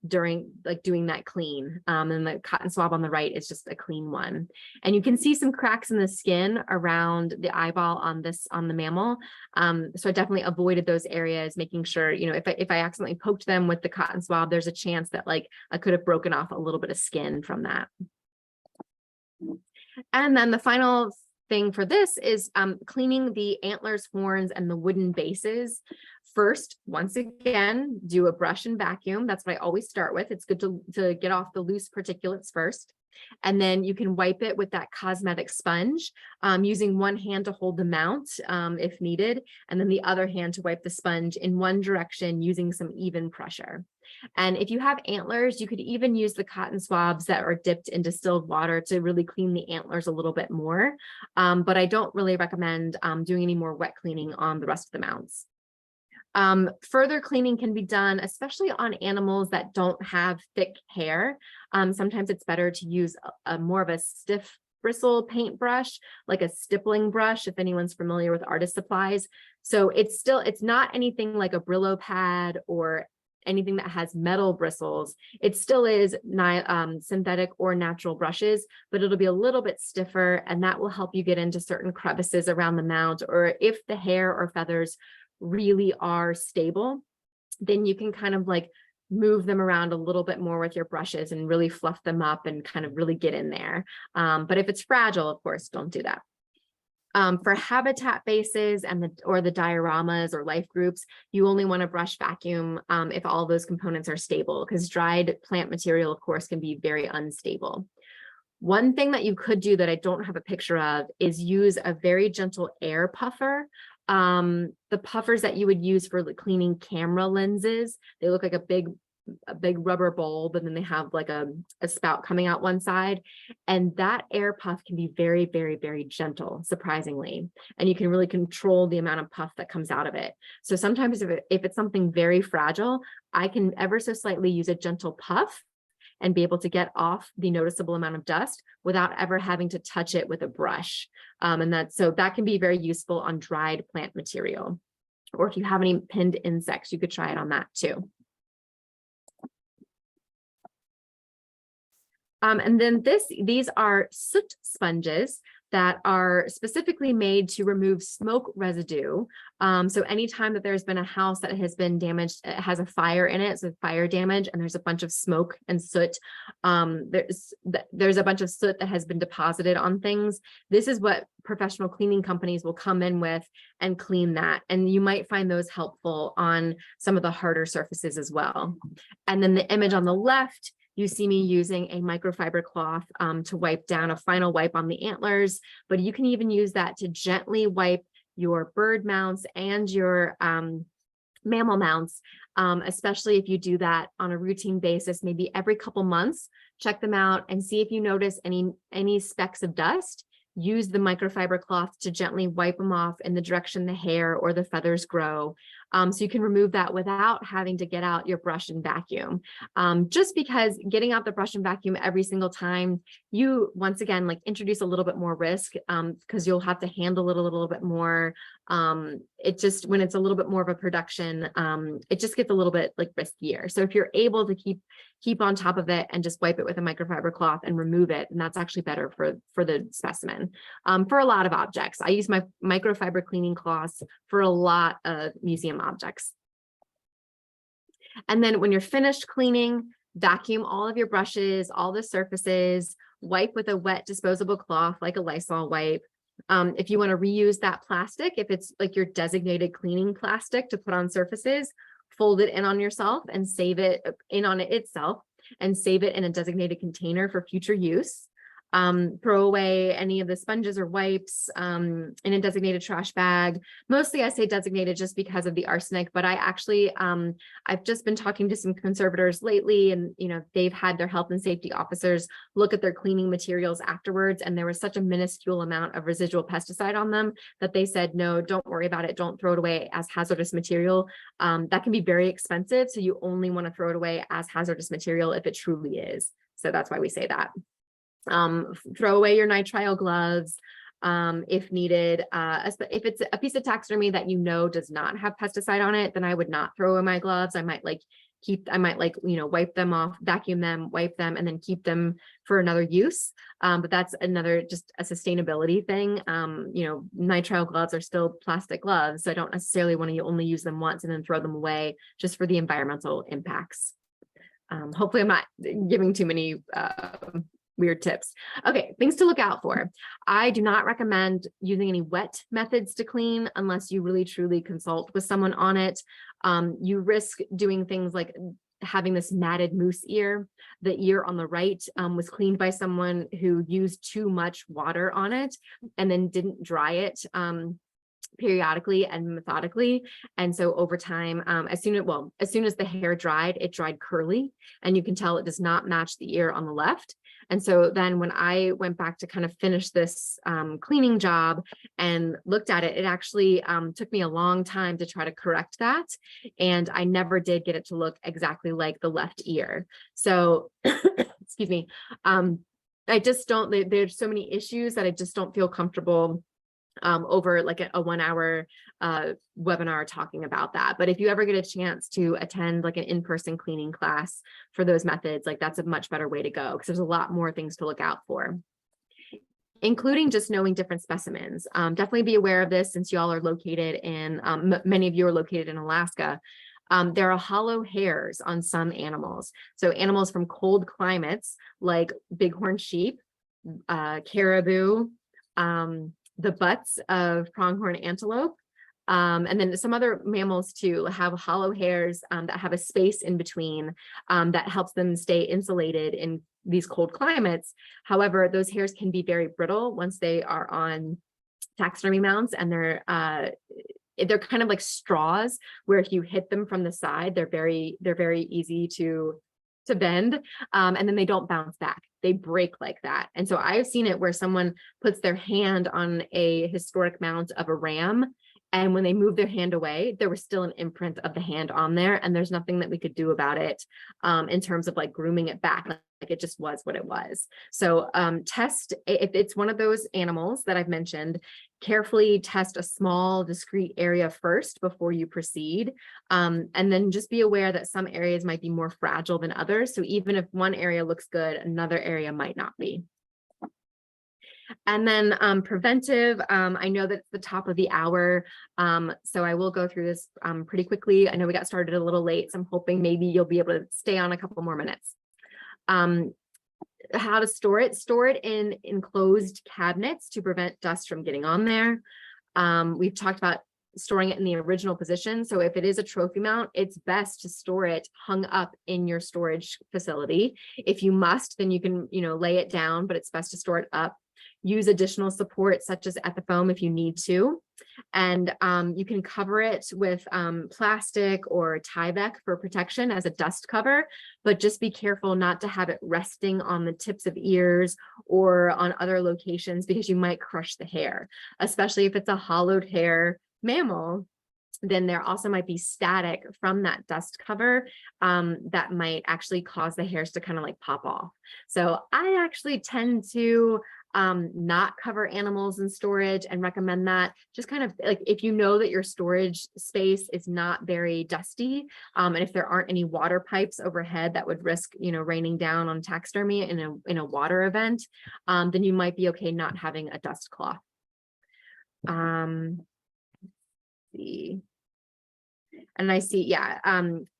Speaker 1: during doing that clean, and the cotton swab on the right is just a clean one. And you can see some cracks in the skin around the eyeball on the mammal, so I definitely avoided those areas, making sure, if I accidentally poked them with the cotton swab, there's a chance that I could have broken off a little bit of skin from that. And then the final thing for this is cleaning the antlers, horns, and the wooden bases. First, once again, do a brush and vacuum. That's what I always start with. It's good to get off the loose particulates first. And then you can wipe it with that cosmetic sponge, using one hand to hold the mount if needed, and then the other hand to wipe the sponge in one direction using some even pressure. And if you have antlers, you could even use the cotton swabs that are dipped in distilled water to really clean the antlers a little bit more. But I don't really recommend doing any more wet cleaning on the rest of the mounts. Further cleaning can be done, especially on animals that don't have thick hair. Sometimes it's better to use a more of a stiff bristle paintbrush, like a stippling brush, if anyone's familiar with artist supplies. So it's not anything like a Brillo pad or anything that has metal bristles. It still is synthetic or natural brushes, but it'll be a little bit stiffer, and that will help you get into certain crevices around the mount, or if the hair or feathers really are stable, then you can kind of like move them around a little bit more with your brushes and really fluff them up and kind of really get in there. But if it's fragile, of course, don't do that. For habitat bases and the dioramas or life groups, you only want to brush vacuum if all those components are stable, because dried plant material, of course, can be very unstable. One thing that you could do that I don't have a picture of is use a very gentle air puffer. The puffers that you would use for cleaning camera lenses, they look like a big rubber bulb, and then they have like a spout coming out one side, and that air puff can be very, very, very gentle, surprisingly, and you can really control the amount of puff that comes out of it. So sometimes if it's something very fragile, I can ever so slightly use a gentle puff and be able to get off the noticeable amount of dust without ever having to touch it with a brush. And that can be very useful on dried plant material. Or if you have any pinned insects, you could try it on that too. And then these are soot sponges that are specifically made to remove smoke residue. So anytime that there's been a house that has been damaged, it has a fire in it, so fire damage, and there's a bunch of smoke and soot, there's a bunch of soot that has been deposited on things. This is what professional cleaning companies will come in with and clean that. And you might find those helpful on some of the harder surfaces as well. And then the image on the left, you see me using a microfiber cloth to wipe down a final wipe on the antlers, but you can even use that to gently wipe your bird mounts and your mammal mounts, especially if you do that on a routine basis, maybe every couple months. Check them out and see if you notice any specks of dust. Use the microfiber cloth to gently wipe them off in the direction the hair or the feathers grow. So you can remove that without having to get out your brush and vacuum. Just because getting out the brush and vacuum every single time, you once again like introduce a little bit more risk, because you'll have to handle it a little bit more. It just, when it's a little bit more of a production, it just gets a little bit like riskier. So if you're able to keep on top of it and just wipe it with a microfiber cloth and remove it, and that's actually better for the specimen. For a lot of objects, I use my microfiber cleaning cloths for a lot of museum objects. And then when you're finished cleaning, vacuum all of your brushes, all the surfaces, wipe with a wet disposable cloth like a Lysol wipe. If you want to reuse that plastic, if it's like your designated cleaning plastic to put on surfaces, fold it in on yourself and save it in on it itself and save it in a designated container for future use. Throw away any of the sponges or wipes in a designated trash bag. Mostly I say designated just because of the arsenic, but I actually, I've just been talking to some conservators lately, and they've had their health and safety officers look at their cleaning materials afterwards, and there was such a minuscule amount of residual pesticide on them that they said, no, don't worry about it. Don't throw it away as hazardous material. That can be very expensive. So you only want to throw it away as hazardous material if it truly is. So that's why we say that. Throw away your nitrile gloves if needed. If it's a piece of taxidermy that does not have pesticide on it, then I would not throw away my gloves. I might wipe them off, vacuum them, wipe them, and then keep them for another use. But that's another, just a sustainability thing. Nitrile gloves are still plastic gloves, so I don't necessarily want to only use them once and then throw them away just for the environmental impacts. Hopefully I'm not giving too many weird tips. Okay, things to look out for. I do not recommend using any wet methods to clean unless you really truly consult with someone on it. You risk doing things like having this matted moose ear. The ear on the right was cleaned by someone who used too much water on it and then didn't dry it periodically and methodically. And so over time, as soon as the hair dried, it dried curly, and you can tell it does not match the ear on the left. And so then when I went back to kind of finish this cleaning job and looked at it, it actually took me a long time to try to correct that. And I never did get it to look exactly like the left ear. So, excuse me, I just don't, there's so many issues that I just don't feel comfortable over like a 1 hour webinar talking about that. But if you ever get a chance to attend like an in-person cleaning class for those methods, like that's a much better way to go, because there's a lot more things to look out for, including just knowing different specimens. Definitely be aware of this, since y'all are located in, many of you are located in Alaska. There are hollow hairs on some animals. So animals from cold climates like bighorn sheep, caribou, the butts of pronghorn antelope, and then some other mammals too have hollow hairs that have a space in between that helps them stay insulated in these cold climates. However, those hairs can be very brittle once they are on taxidermy mounts, and they're kind of like straws, where if you hit them from the side, they're very easy to bend, and then they don't bounce back. They break like that. And so I've seen it where someone puts their hand on a historic mount of a ram, and when they move their hand away, there was still an imprint of the hand on there, and there's nothing that we could do about it in terms of like grooming it back. Like it just was what it was. So test, if it's one of those animals that I've mentioned, carefully test a small discrete area first before you proceed. And then just be aware that some areas might be more fragile than others. So even if one area looks good, another area might not be. And then preventive, I know that it's the top of the hour, so I will go through this pretty quickly. I know we got started a little late, so I'm hoping maybe you'll be able to stay on a couple more minutes. How to store it in enclosed cabinets to prevent dust from getting on there. We've talked about storing it in the original position. So if it is a trophy mount, it's best to store it hung up in your storage facility. If you must, then you can, lay it down, but it's best to store it up. Use additional support such as Ethifoam if you need to. And you can cover it with plastic or Tyvek for protection as a dust cover, but just be careful not to have it resting on the tips of ears or on other locations, because you might crush the hair, especially if it's a hollowed hair mammal. Then there also might be static from that dust cover that might actually cause the hairs to kind of like pop off. So I actually tend to not cover animals in storage and recommend that. Just kind of like, if you know that your storage space is not very dusty, and if there aren't any water pipes overhead that would risk, raining down on taxidermy in a water event, then you might be okay not having a dust cloth. Let's see. And I see, yeah,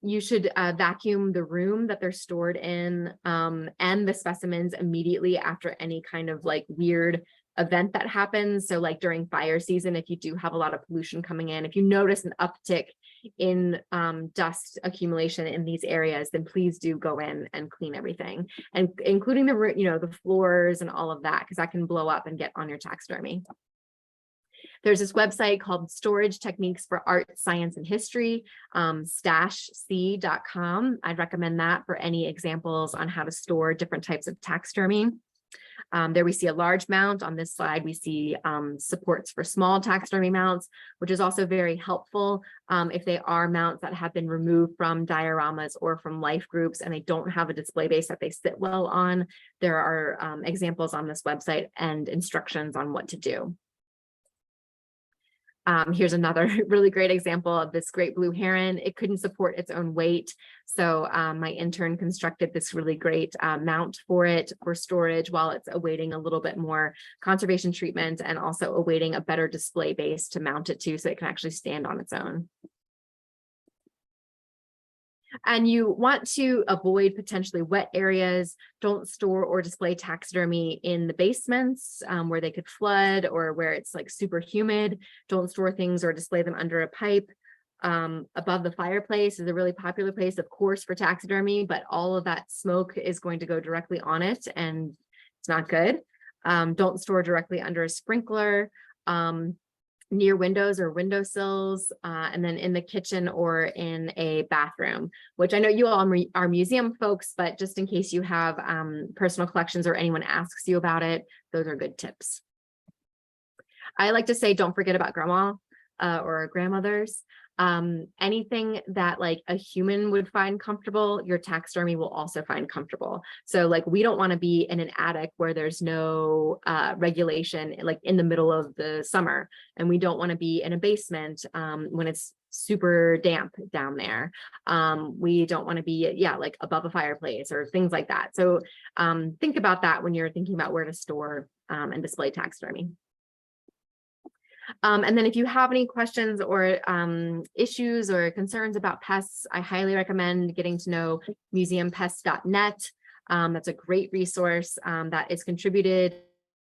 Speaker 1: you should vacuum the room that they're stored in and the specimens immediately after any kind of like weird event that happens. So like during fire season, if you do have a lot of pollution coming in, if you notice an uptick in dust accumulation in these areas, then please do go in and clean everything, and including the, the floors and all of that, because that can blow up and get on your taxidermy. There's this website called Storage Techniques for Art, Science, and History, stashc.com. I'd recommend that for any examples on how to store different types of taxidermy. There we see a large mount. On this slide, we see supports for small taxidermy mounts, which is also very helpful if they are mounts that have been removed from dioramas or from life groups and they don't have a display base that they sit well on. There are examples on this website and instructions on what to do. Here's another really great example of this great blue heron. It couldn't support its own weight. So my intern constructed this really great mount for it for storage while it's awaiting a little bit more conservation treatment and also awaiting a better display base to mount it to so it can actually stand on its own. And you want to avoid potentially wet areas. Don't store or display taxidermy in the basements where they could flood or where it's like super humid. Don't store things or display them under a pipe. Above the fireplace is a really popular place, of course, for taxidermy, but all of that smoke is going to go directly on it and it's not good. Don't store directly under a sprinkler. near windows or windowsills, and then in the kitchen or in a bathroom, which I know you all are museum folks, but just in case you have personal collections or anyone asks you about it, those are good tips. I like to say, don't forget about grandma or grandmothers. Anything that like a human would find comfortable, your taxidermy will also find comfortable. So like, we don't want to be in an attic where there's no regulation, like in the middle of the summer. And we don't want to be in a basement when it's super damp down there. We don't want to be, like above a fireplace or things like that. So think about that when you're thinking about where to store and display taxidermy. And then if you have any questions or issues or concerns about pests, I highly recommend getting to know museumpest.net. That's a great resource that is contributed,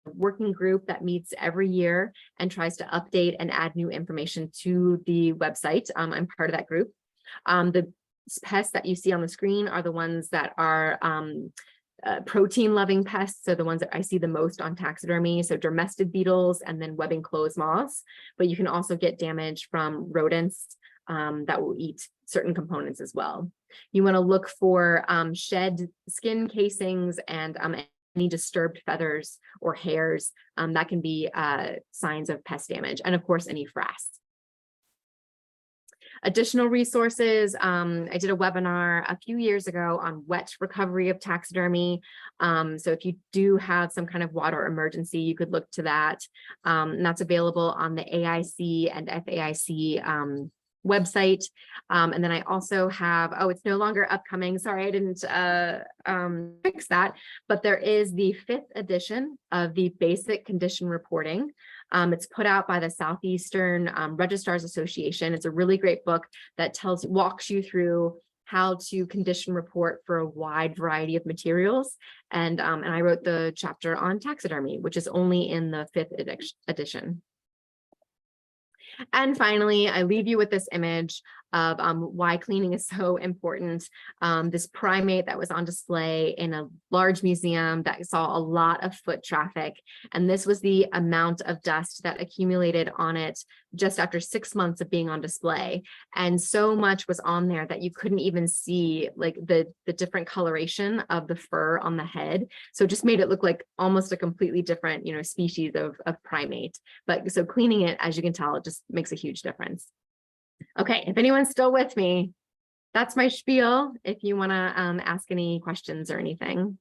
Speaker 1: a working group that meets every year and tries to update and add new information to the website. I'm part of that group. The pests that you see on the screen are the ones that are protein loving pests, so the ones that I see the most on taxidermy, so dermestid beetles and then webbing clothes moths, but you can also get damage from rodents that will eat certain components as well. You want to look for shed skin casings and any disturbed feathers or hairs that can be signs of pest damage, and of course any frass. Additional resources, I did a webinar a few years ago on wet recovery of taxidermy. So if you do have some kind of water emergency, you could look to that. And that's available on the AIC and FAIC website. And then I also have, it's no longer upcoming. Sorry, I didn't fix that, but there is the 5th edition of the Basic Condition Reporting. It's put out by the Southeastern Registrars Association. It's a really great book that walks you through how to condition report for a wide variety of materials. And I wrote the chapter on taxidermy, which is only in the 5th edition. And finally, I leave you with this image of why cleaning is so important. This primate that was on display in a large museum that saw a lot of foot traffic. And this was the amount of dust that accumulated on it just after 6 months of being on display. And so much was on there that you couldn't even see like the different coloration of the fur on the head. So it just made it look like almost a completely different, species of primate. But so cleaning it, as you can tell, it just makes a huge difference. Okay, if anyone's still with me, that's my spiel if you want to ask any questions or anything.